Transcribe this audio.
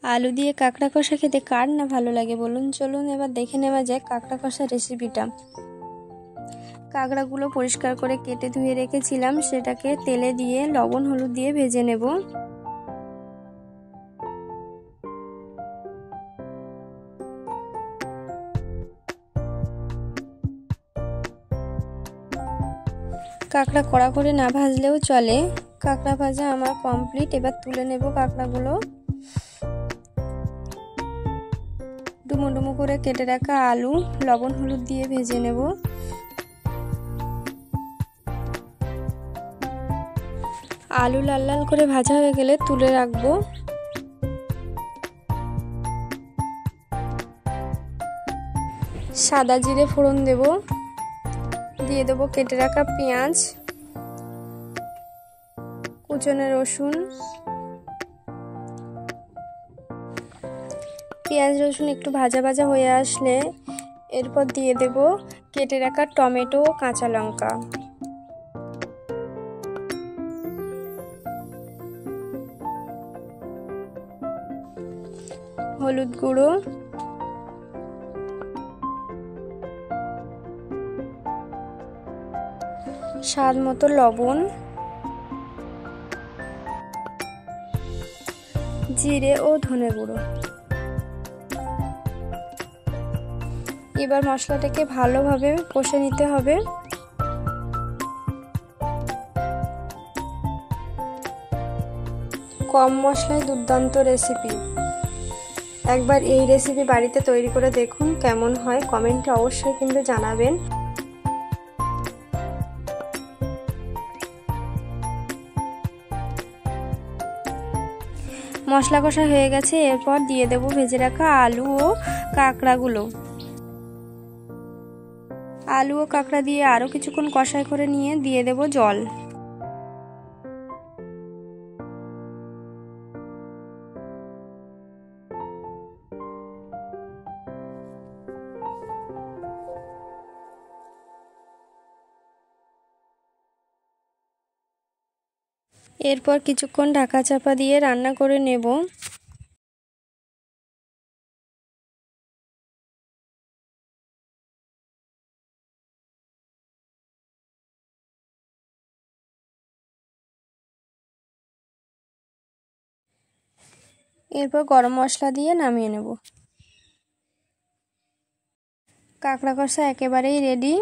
আলু দিয়ে কাঁকড়া কষা খেতে কার না ভালো লাগে বলুন। চলুন এবার দেখে নেওয়া যাক কাঁকড়া কষা রেসিপিটা। কাঁকড়াগুলো পরিষ্কার করে কেটে ধুয়ে রেখেছিলাম, সেটাকে তেলে দিয়ে লবণ হলুদ দিয়ে ভেজে নেব। কাঁকড়া কড়া করে না ভাজলেও চলে। কাঁকড়া ভাজা আমার কমপ্লিট। এবার তুলে নেব কাঁকড়াগুলো। ডুমো ডুমো করে কেটে রাখা আলু লবণ হলুদ দিয়ে ভেজে নেব। আলু লাল লাল করে ভাজা হয়ে গেলে তুলে রাখবো। সাদা জিরে ফোড়ন দেব, দিয়ে দেবো কেটে রাখা পেঁয়াজ, কুচনো রসুন। পেঁয়াজ রসুন একটু ভাজা ভাজা হয়ে আসলে এরপর দিয়ে দেব কেটে রাখা টমেটো ও কাঁচা লঙ্কা। হলুদ গুঁড়ো, স্বাদ মতো লবণ, জিরে ও ধনে গুঁড়ো। এবার মশলাটাকে ভালোভাবে কষে নিতে হবে। কম মশলায় দুর্দান্ত রেসিপি। একবার এই রেসিপি বাড়িতে তৈরি করে দেখুন, কেমন হয় কমেন্টে অবশ্যই কিন্তু জানাবেন। মশলা কষা হয়ে গেছে, এরপর দিয়ে দেব ভেজে রাখা আলু ও কাঁকড়াগুলো। আলু ও কাঁকড়া দিয়ে আরো কিছুক্ষণ কষাই করে নিয়ে দিয়ে দেব জল। এরপর কিছুক্ষণ ঢাকা চাপা দিয়ে রান্না করে নেব। এরপর গরম মশলা দিয়ে নামিয়ে নেব। কাঁকড়া কষা একেবারেই রেডি।